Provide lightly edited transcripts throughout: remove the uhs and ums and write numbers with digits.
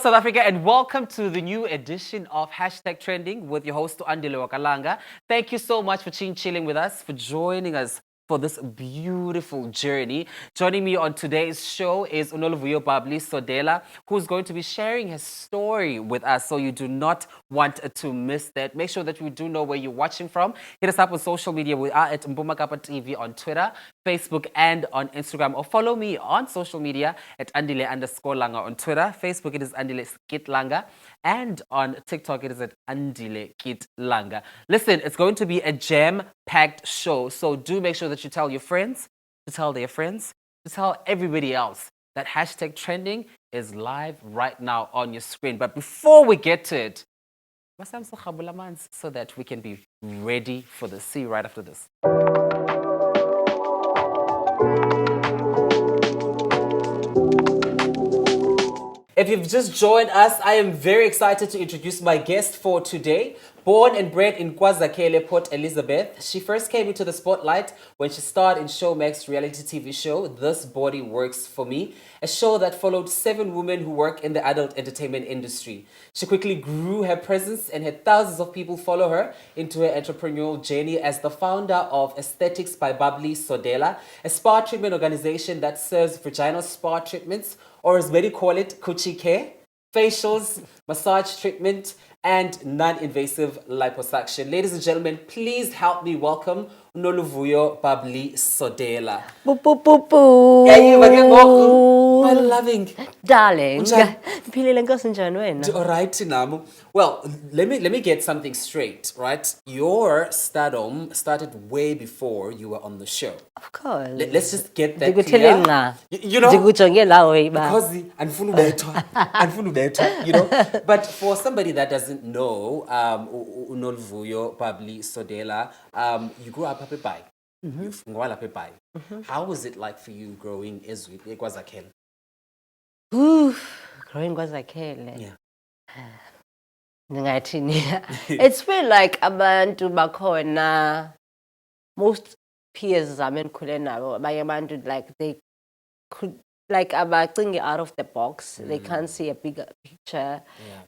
South Africa, and welcome to the new edition of Hashtag Trending with your host, Andile Langa. Thank you so much for chilling with us, for joining us for this beautiful journey. Joining me on today's show is Bubbly Sodela, who's going to be sharing his story with us. So you do not want to miss that. Make sure that we do know where you're watching from. Hit us up on social media. We are at Mpumakapa TV on Twitter, Facebook, and on Instagram. Or follow me on social media at Andile_Langa on Twitter. Facebook, it is Andile Kit Langa. And on TikTok, it is at Andile Kit Langa. Listen, it's going to be a jam-packed show. So do make sure that you tell your friends, to tell their friends, to tell everybody else that Hashtag Trending is live right now on your screen. But before we get to it, so that we can be ready for the see right after this. If you've just joined us, I am very excited to introduce my guest for today. Born and bred in KwaZakele, Port Elizabeth, she first came into the spotlight when she starred in Showmax's reality TV show, This Body Works For Me, a show that followed 7 women who work in the adult entertainment industry. She quickly grew her presence and had thousands of people follow her into her entrepreneurial journey as the founder of Aesthetics by Bubbly Sodela, a spa treatment organization that serves vaginal spa treatments, or as many call it, coochie care, facials, massage treatment, and non-invasive liposuction. Ladies and gentlemen, please help me welcome Bubbly Sodela. Boop, boop, boop, boop. My loving Darling. Alright, well, let me get something straight, right? Your stardom started way before you were on the show. Of course. Let's just get that clear. You know, because you know. But for somebody that doesn't know, Bubbly Sodela, you grew up at Pai. How was it like for you growing Ezwi, KwaZakele? Growing KwaZakele. Yeah. It's feel like abantu bakhona, most peers like they could like thinking out of the box. They can't see a bigger picture.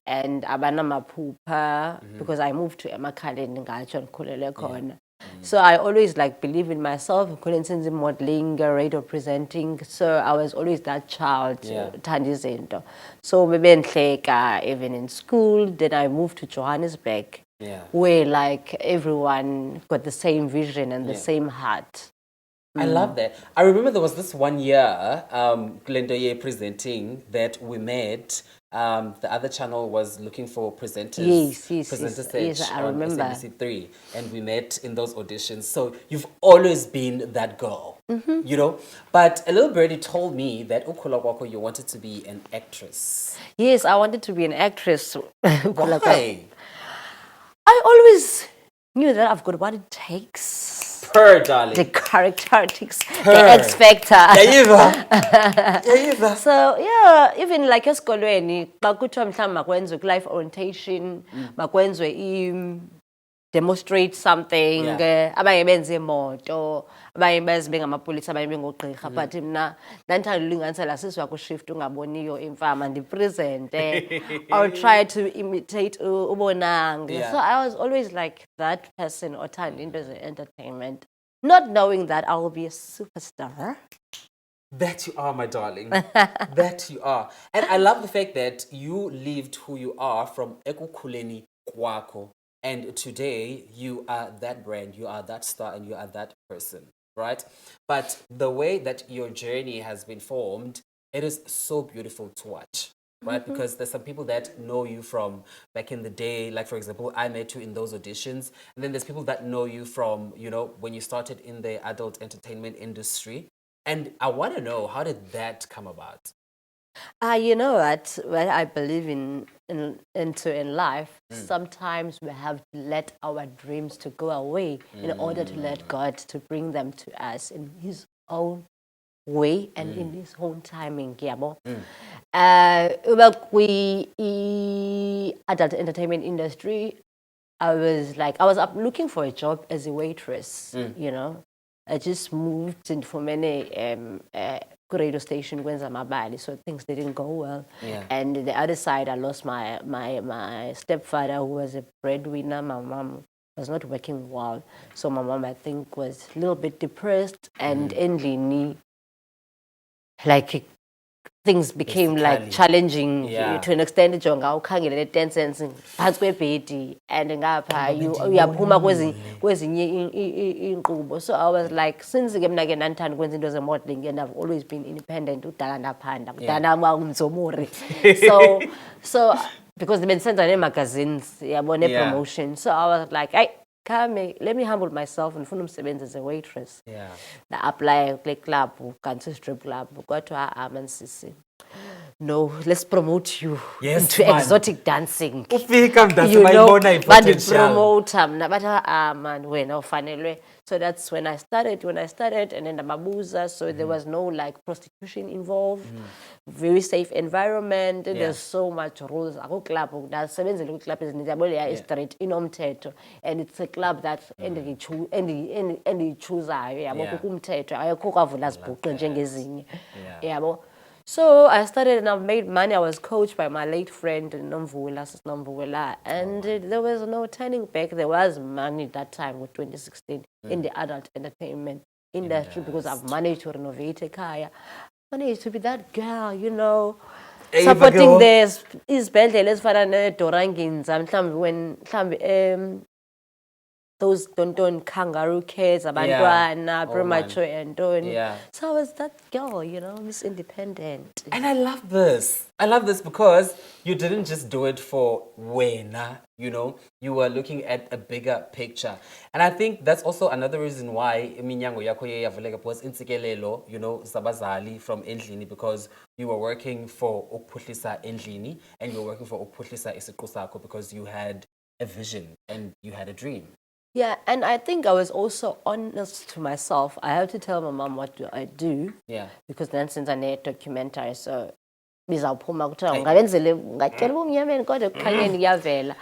And abana maphupha because I moved to Emakhalen ngatsho ngikhulele khona. So I always like believe in myself, modeling, radio presenting. So I was always that child, Thandizento. So maybe even in school, then I moved to Johannesburg, where like everyone got the same vision and the same heart. I love that. I remember there was this one year, Glendoye presenting that we met. The other channel was looking for presenters. Yes, I remember. SABC3, and we met in those auditions. So you've always been that girl, you know. But a little birdie told me that you wanted to be an actress. Yes, I wanted to be an actress. Why? I always knew that I've got what it takes. Darling. The characteristics, the X factor. So yeah, even like esikolweni, bakuthiwa mhlawumbe makwenziwe life orientation, makwenziwe demonstrate something, abanye benze imoto, abanye benze ngamapolisa, abanye bengogqirha, but mina ndandithanda ulinganisela siswa ku shift ungaboniyo imfama ndipresente or try to imitate ubonanga. So I was always like that person othanda into entertainment, not knowing that I will be a superstar. That you are, my darling. That you are. And I love the fact that you lived who you are from ekukhuleni kwakho. And today, you are that brand, you are that star, and you are that person, right? But the way that your journey has been formed, it is so beautiful to watch, right? Because there's some people that know you from back in the day. Like, for example, I met you in those auditions. And then there's people that know you from, you know, when you started in the adult entertainment industry. And I want to know, how did that come about? You know what I believe in life, sometimes we have to let our dreams to go away in order to let God to bring them to us in His own way and in His own timing. We adult entertainment industry, I was up looking for a job as a waitress. You know, I just moved in for many radio station kwenza amabali, so things didn't go well. Yeah. And the other side, I lost my stepfather, who was a breadwinner. My mom was not working well, so my mom, I think, was a little bit depressed, and endly, like things became like challenging to an extent. Jonga ukhangele 10 cents phansi kwebhedi and ngapha uyaphuma kwezinye inqubo. So I was like, since ke mina ke nandithanda ukwenza into ze-modeling and I've always been independent, udala ndaphanda kudala ngumzomori. So because bendisenza nee-magazines yabona promotion, so I was like, hey, come, let me humble myself and ngifuna umsebenzi as a waitress. Na-apply kule club, kanti strip club, kwathiwa mansisi, no, let's promote you into exotic dancing. You know, promote mna bathi man wena ufanelwe. So that's when I started, and then Mabuza, so there was no like prostitution involved. Very safe environment. There's so much rules. I go club, nasebenzela club is straight inomthetho, and it's a club that endiyichuzayo yabo kumthetho ayikho kwavula zibhuqe njengezinye yabo. So I started and I've made money. I was coached by my late friend Nomvula, and there was no turning back. There was money that time with 2016 in the adult entertainment industry because I've managed to renovate a car. Managed to be that girl, you know, supporting the izibhedlela ezifana neDorangins when those don't kangaroo kids, abantwana, premature and so I was that girl, you know, Miss Independent. And I love this. I love this because you didn't just do it for wena, you know, you were looking at a bigger picture. And I think that's also another reason why iminyango yakho yavuleka was intsikelelo, you know, sabazali from Endlini, because you were working for ukuphuhlisa Endlini and you were working for ukuphuhlisa isiqu sakho because you had a vision and you had a dream. Yeah, and I think I was also honest to myself. I have to tell my mom what do I do. Yeah. Because then since I made documentary, so bizawuphuma kuthiwa ngabenzele ngacela umnyameni kodwa kukhanyeni kuyavela.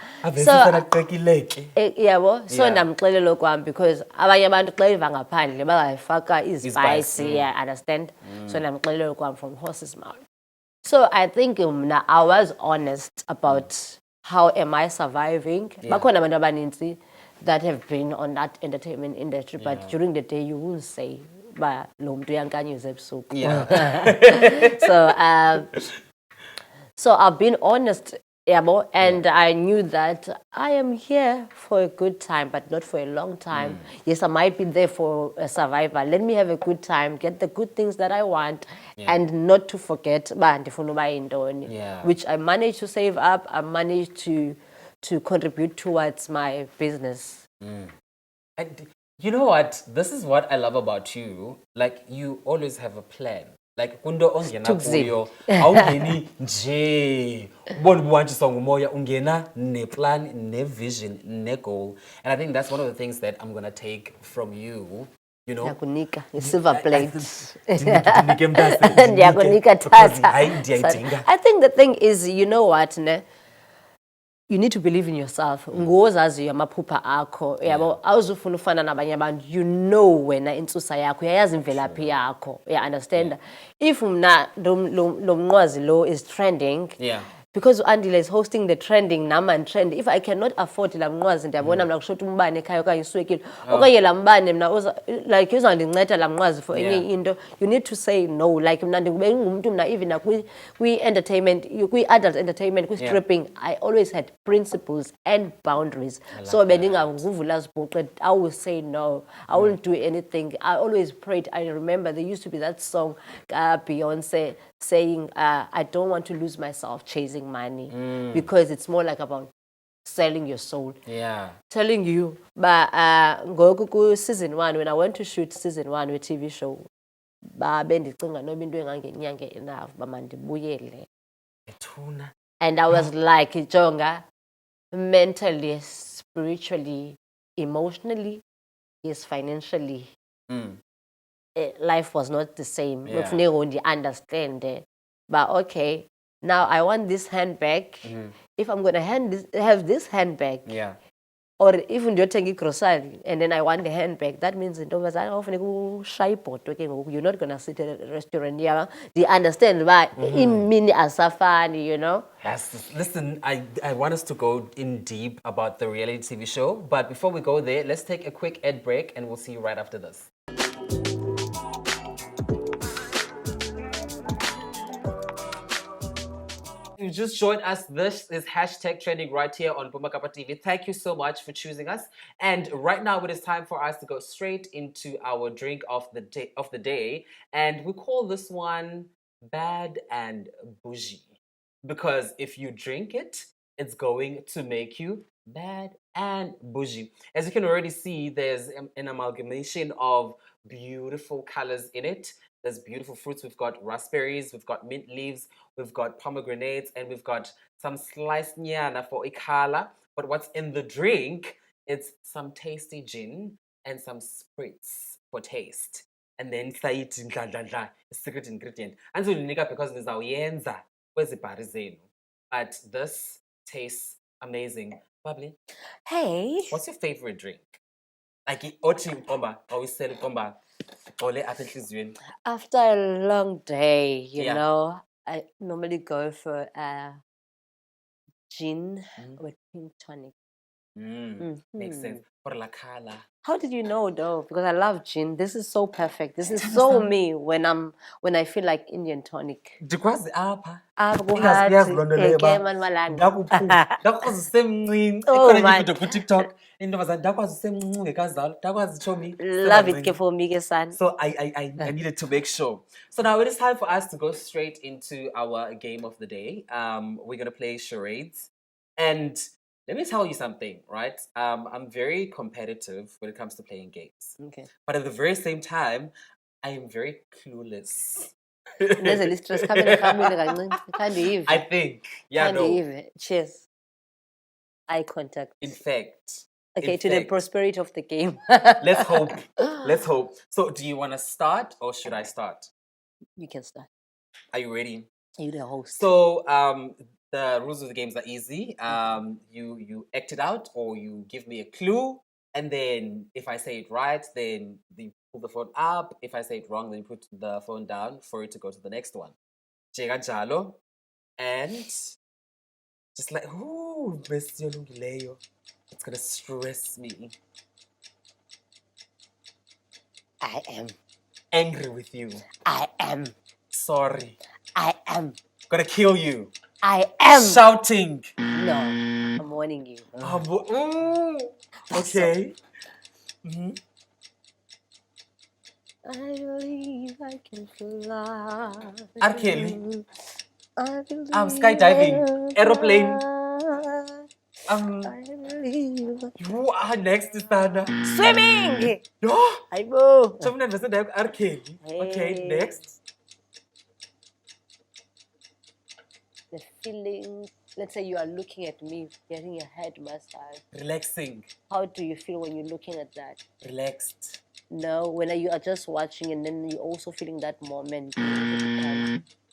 Yabo, so ndamxelela kwami because abanye abantu xa iva ngaphandle bazayifaka izispice, yeah, understand? So ndamxelela kwami from horse's mouth. So I think I was honest about how am I surviving. Bakhona abantu abaninzi that have been on that entertainment industry, but during the day you won't say, "Ba lo muntu uyankanyuza ebusuku." So I've been honest, and I knew that I am here for a good time, but not for a long time. Yes, I might be there for a survivor. Let me have a good time, get the good things that I want, and not to forget which I managed to save up. I managed to contribute towards my business. And you know what? This is what I love about you. Like, you always have a plan. Like, kundo ongena kuyo, awungeni nje, bonbuwanjiswa ngumoya, ungena ne plan, ne vision, ne goal. And I think that's one of the things that I'm going to take from you. You know, Yakunika, silver plate. I think the thing is, you know what, ne? You need to believe in yourself. Ngozazi amaphupha akho, yabo awuzufuna ufana nabanye abantu. You know wena insusa yakho, uyayazi imvelaphi yakho. Yeah, understand? If mna lo mnqwazi lo is trending, because Andile is hosting the trending Naman trend. If I cannot afford la mnqwazi ndiyabona mna kusho umbane ekhaya okanye iswekile okanye la mbane mna like uzandinceda la mnqwazi for enye into, you need to say no. Like mna ndikube ngumuntu mna even kwi entertainment, kwi adult entertainment, kwi stripping, I always had principles and boundaries. So bendingavuvula zibhuqe, I will say no. I won't do anything. I always prayed. I remember there used to be that song Beyonce saying, I don't want to lose myself chasing money, because it's more like about selling your soul. Telling you, but ngoku season 1, when I went to shoot season 1 with TV show, bendicinga noba into engangenyanga enough bamandibuyele. And I was like, Jonga, mentally, spiritually, emotionally, yes, financially, life was not the same. Understand it. But okay, now I want this handbag. If I'm going to have this handbag, Or even ndiyothenga grocery and then I want a handbag, that means intombazana ofuneka ushaye ibhoto ke ngoku. You're not gonna sit at a restaurant. Yeah, do you understand why in mini asafani, you know? Yes, listen, I want us to go in deep about the reality TV show, but before we go there, let's take a quick ad break and we'll see you right after this. You just joined us. This is hashtag trending right here on Bumakapa TV. Thank you so much for choosing us. And right now it is time for us to go straight into our drink of the day. And we call this one Bad and Bougie. Because if you drink it, it's going to make you bad and bougie. As you can already see, there's an amalgamation of beautiful colors in it. There's beautiful fruits. We've got raspberries, we've got mint leaves, we've got pomegranates, and we've got some sliced nyana for ikhala. But what's in the drink? It's some tasty gin and some spritz for taste. And then sayithi ndla, a secret ingredient. Andizonika because ndizawuyenza kwezi bhari zenu. But this tastes amazing. Bubbly, Hey, what's your favorite drink? Like othi ukomba, awuyisela ukomba, ole apha enhliziyweni. after a long day, you Yeah. know, I normally go for a gin with pink tonic. Makes sense. For la color. How did you know though? Because I love gin. This is so perfect. This is so me when I feel like Indian tonic. Ndikwazi apha. Ingazi loo nto leyo uba ndakwazi usemncinci. Oh, Ikhona man. ividiyo kuTikTok. Intombazana ndakwazi usemncinci ungekazalwa. Ndakwazi tshomi. Love it ke for me ke son. So I needed to make sure. So now it is time for us to go straight into our game of the day. We're gonna play charades, and let me tell you something, right? I'm very competitive when it comes to playing games, Okay. but at the very same time, I am very clueless. Nezela i-stress khamele rhamile kancinci. Khandiyive. I think, yeah, no. Khandiyive. Cheers. Eye contact. In fact, Okay, in to the fact, prosperity of the game. let's hope. Let's hope. So, do you want to start or should I start? You can start. Are you ready? You're the host. So the rules of the games are easy. You act it out, or you give me a clue, and then if I say it right, then you pull the phone up. If I say it wrong, then you put the phone down for it to go to the next one. Jega jalo, and just like ooh, it's gonna stress me. I am. Angry with you. I am. Sorry. I am. Gonna kill you. I am. Shouting. No, I'm warning you. Okay. I believe I can fly. R. Kelly. I believe Skydiving. Aeroplane. I believe. You are next, Sana. Swimming. No. I know. Someone understand R. Kelly. Okay, Hey. next. The feeling. Let's say you are looking at me, getting your head massage. Relaxing. How do you feel when you're looking at that? Relaxed. No, when you are just watching and then you're also feeling that moment.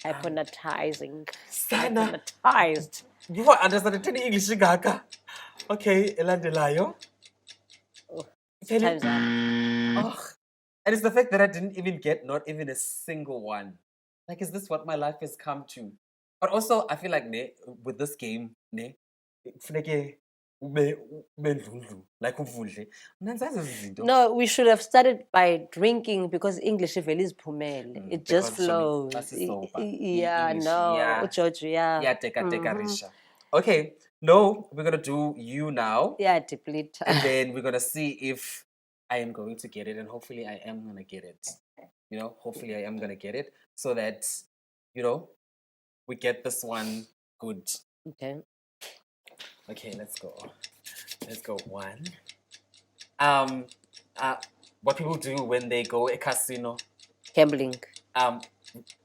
Hypnotizing. Sana. Hypnotized. You are understanding English gaga. Okay, elandelayo. Oh, Tell time's it. up. Oh. And it's the fact that I didn't even get not even a single one. Like, is this what my life has come to? But also, I feel like with this game, kufuneke ube ndlundlu, like uvudle. Mna ndizazi ezi zinto. No, we should have started by drinking because English is pumele. It just because shomi, flows. basisopa, Yeah, English, no. yeah. George, yeah. Yeah, teka risha. Okay, no, we're gonna do you now. Yeah, deplete. And then we're gonna see if I am going to get it, and hopefully I am gonna get it. You know, hopefully I am gonna get it so that, you know, we get this one good. Okay. Okay, let's go. Let's go. One. What people do when they go a casino. Gambling. Betting.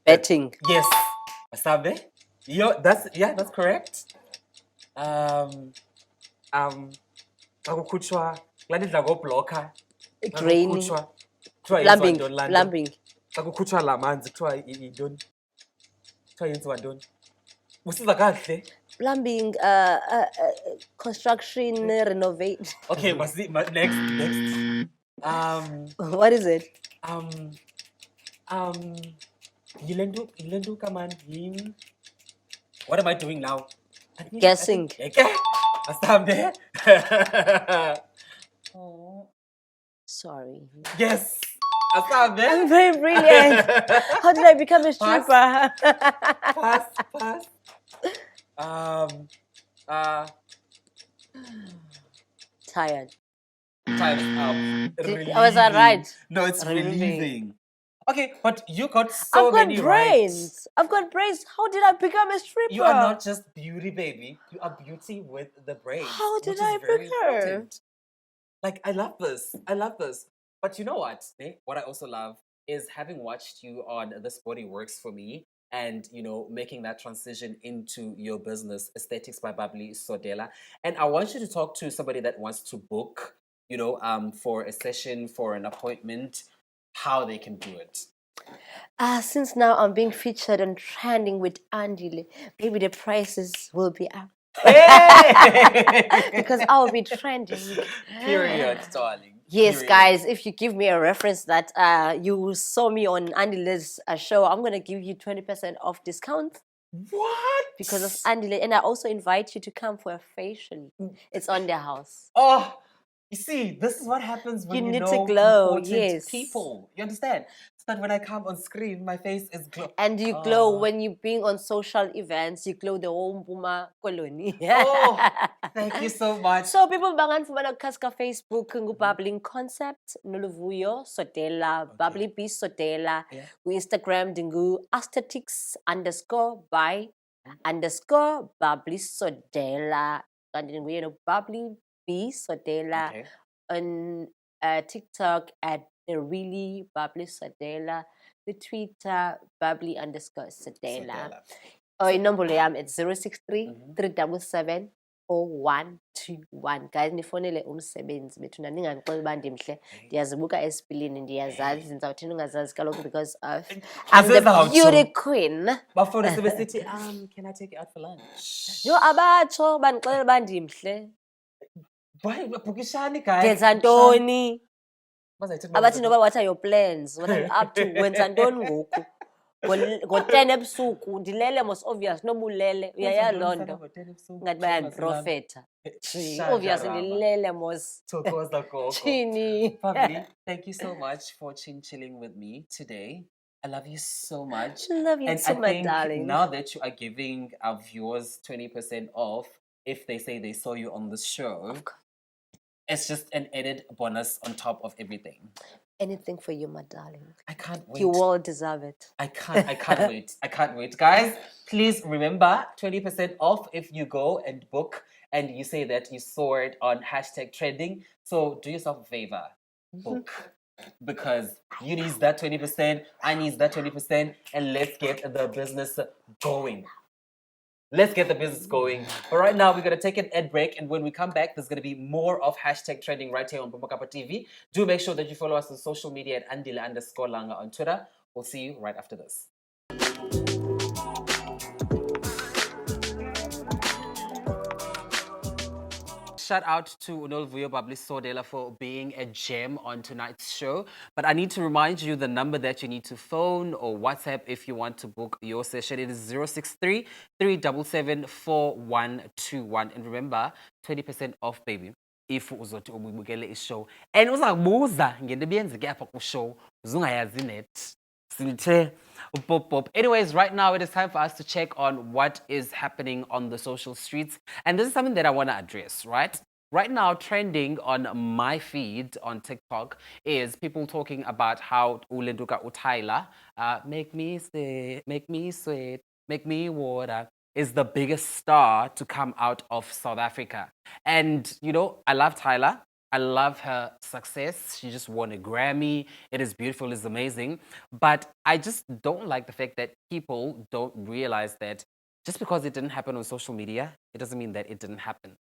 Betting. Yes. Wasabe? That's correct. Akukhutshwa kulandidla ngobloka. Draining. Plumbing. Plumbing. Akukhutshwa la manzi kuthiwa yintoni? Kuthiwa yenziwa ntoni? Usiza kahle. Plumbing, construction, renovate. Okay, next. What is it? Um, Yilendu, come on, Yin. What am I doing now? Guessing. Okay, I stop there. Oh, Sorry. yes, I stop there. I'm very brilliant. How did I become a stripper? Pass. Um, uh, Tired. time's up. Was I right? No, it's Relieving. relieving. Okay, but you got I've so got many brains. right. I've got brains. How did I become a stripper? You are not just beauty, baby. You are beauty with the brains. How did which I is very become? important. Like, I love this. I love this. But you know what? What I also love is having watched you on This Body Works for Me and, making that transition into your business, Aesthetics by Bubbly Sodela. And I want you to talk to somebody that wants to book, for a session, for an appointment, how they can do it. Since now I'm being featured and trending with Andile, maybe the prices will be up. Hey! Because I'll be trending. Period, darling. Yes, Period. guys, if you give me a reference that you saw me on Andile's show, I'm going to give you 20% off discount. What? Because of Andile. And I also invite you to come for a facial. It's on their house. Oh, you see, this is what happens when You you need know to glow, important yes. people. You understand? So that when I come on screen, my face is glow. And you glow when you're being on social events. You glow the whole Mpuma colony. Oh, thank you so much. So people banganifumana kukhasi Facebook ngu-Bubbling Concept noluvuyo Sodela, Bubbly B Sodela. Yeah. Ku-Instagram dingu-aesthetics_by_Bubbly Sodela. Kanti nguye no Bubbly B Sodela. Okay. On TikTok at the really Bubbly Sodela. The Twitter Bubbly_Sodela. Oh, inombolo yami it's 063 377 4121. Guys, nifonele umsebenzi bethuna ningangixoli uba ndimhle. Ndiyazibuka esipilini, ndiyazazi ndizawuthini ungazazi kaloku because of I'm the beauty queen. Bafuna sebesithi, can I take you out for lunch? Yo abatsho bandixelela uba ndimhle. Why? Bukishani, guys. Ndenza ntoni? Abathi noba what are your plans? What are you up to? Wenza ntoni ngoku? Ngo-10 ebusuku ndilele most obvious noba ulele uyayazi loo nto ngathi bayandiprofetha. Obviously ndilele mos. Chini. Bubbly, thank you so much for chilling with me today. I love you so much. Love you too, my darling. Now that you are giving our viewers 20% off if they say they saw you on the show, it's just an added bonus on top of everything. Anything for you, my darling. I can't wait. You all deserve it. I can't wait. I can't wait. Guys, please remember 20% off if you go and book and you say that you saw it on #trending. So do yourself a favor. Book. Because you need that 20%, I need that 20%, and let's get the business going. Let's get the business going. But right now, we're going to take an ad break. And when we come back, there's going to be more of #trending right here on Bumbakapa TV. Do make sure that you follow us on social media at Andile_Langa on Twitter. We'll see you right after this. Shout out to Unolvuyo Bubbly Sodela for being a gem on tonight's show. But I need to remind you the number that you need to phone or WhatsApp if you want to book your session. It is 063 377 4121. And remember, 20% off, baby. If uzothi ubukele ishow and uzakubuza ngento ebiyenzeke apha kushow uzungayazi net. Anyways, right now it is time for us to check on what is happening on the social streets. And this is something that I want to address, right? Right now, trending on my feed on TikTok is people talking about how Ulenduka Utaila, make me sweat, make me water, is the biggest star to come out of South Africa. And, I love Tyler. I love her success. She just won a Grammy. It is beautiful. It's amazing. But I just don't like the fact that people don't realize that just because it didn't happen on social media, it doesn't mean that it didn't happen.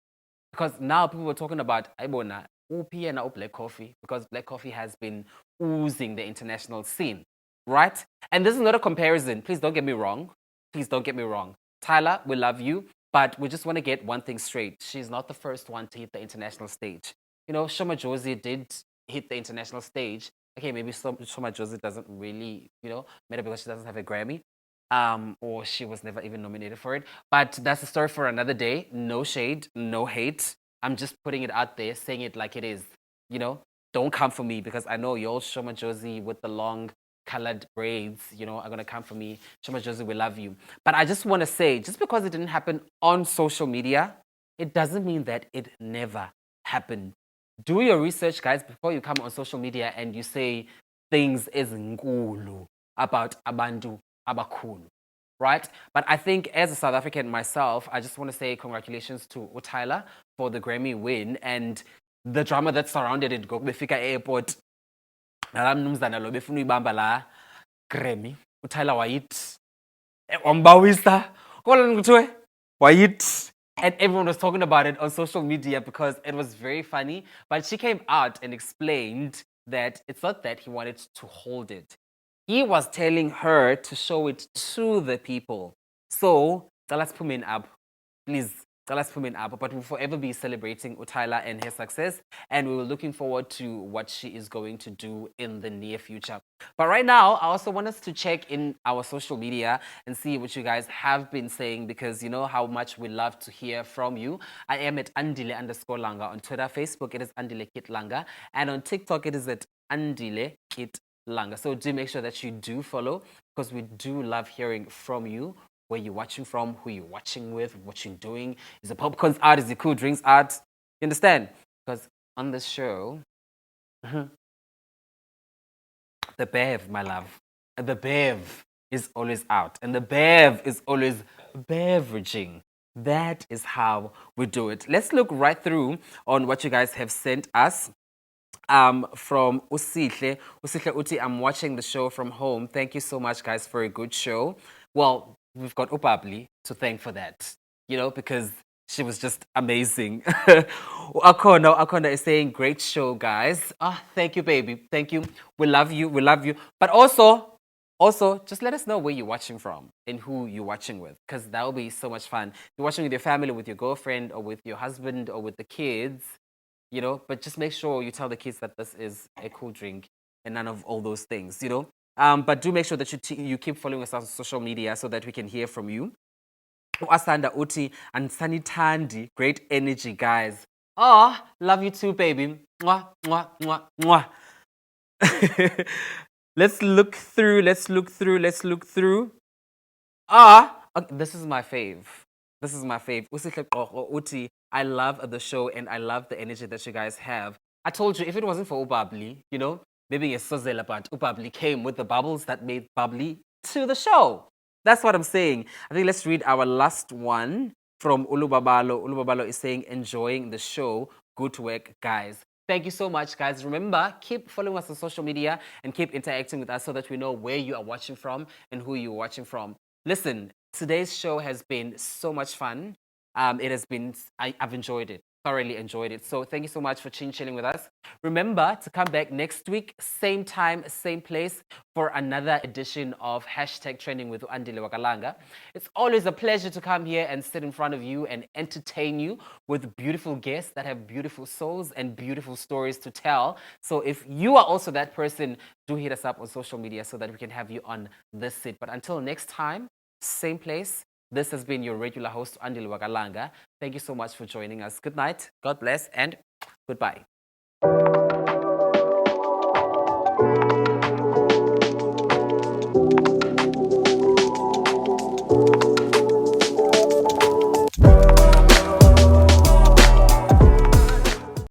Because now people are talking about Ibona, Upi and Black Coffee, because Black Coffee has been oozing the international scene, right? And this is not a comparison. Please don't get me wrong. Please don't get me wrong. Tyler, we love you, but we just want to get one thing straight. She's not the first one to hit the international stage. You know, Shoma Josie did hit the international stage. Okay, maybe Shoma Josie doesn't really, matter because she doesn't have a Grammy, or she was never even nominated for it. But that's a story for another day. No shade, no hate. I'm just putting it out there, saying it like it is. You know, don't come for me because I know your Shoma Josie with the long colored braids, are gonna come for me. Shoma Josie, we love you. But I just want to say, just because it didn't happen on social media, it doesn't mean that it never happened. Do your research, guys, before you come on social media and you say things ezinkulu about abantu abakhulu, right? But I think as a South African myself, I just want to say congratulations to Tyler for the Grammy win and the drama that surrounded it. Befika airport, nala mnumzana lo befuna uyibamba la Grammy, uTyler wayithi wambawisa kolani kuthiwe wayithi. And everyone was talking about it on social media because it was very funny. But she came out and explained that it's not that he wanted to hold it. He was telling her to show it to the people. So, let's put in up. Please, let's put in up. But we'll forever be celebrating Tyler and her success. And we were looking forward to what she is going to do in the near future. But right now, I also want us to check in our social media and see what you guys have been saying because you know how much we love to hear from you. I am at Andile_Langa on Twitter. Facebook, it is Andile Kit Langa. And on TikTok, it is at Andile Kit Langa. So do make sure that you do follow because we do love hearing from you. Where you're watching from, who you're watching with, what you're doing. Is the popcorns out? Is the cool drinks out? You understand? Because on this show, the bev, my love, the bev is always out. And the bev is always beveraging. That is how we do it. Let's look right through on what you guys have sent us. From Usihle. Usihle Uti, I'm watching the show from home. Thank you so much, guys, for a good show. Well, we've got Bubbly to thank for that, because she was just amazing. Akona is saying, great show, guys. Thank you, baby. Thank you. We love you. We love you. But also, just let us know where you're watching from and who you're watching with, because that will be so much fun. You're watching with your family, with your girlfriend, or with your husband, or with the kids. But just make sure you tell the kids that this is a cool drink and none of all those things, But do make sure that you keep following us on social media so that we can hear from you. Asanda Uti and Sanitandi, great energy, guys. Love you too, baby. Mwah, mwah, mwah, mwah. Let's look through. Okay, this is my fave. Uti, I love the show and I love the energy that you guys have. I told you, if it wasn't for Bubbly, maybe it's Sodela, but Bubbly came with the bubbles that made Bubbly to the show. That's what I'm saying. I think let's read our last one from Ulubabalo. Ulubabalo is saying, enjoying the show. Good work, guys. Thank you so much, guys. Remember, keep following us on social media and keep interacting with us so that we know where you are watching from and who you're watching from. Listen, today's show has been so much fun. It has been, I've enjoyed it, thoroughly enjoyed it. So thank you so much for chilling with us. Remember to come back next week, same time, same place, for another edition of #Trending with Andile Wakalanga. It's always a pleasure to come here and sit in front of you and entertain you with beautiful guests that have beautiful souls and beautiful stories to tell. So if you are also that person, do hit us up on social media so that we can have you on this sit. But until next time, same place. This has been your regular host, Andile Wakalanga. Thank you so much for joining us. Good night, God bless, and goodbye.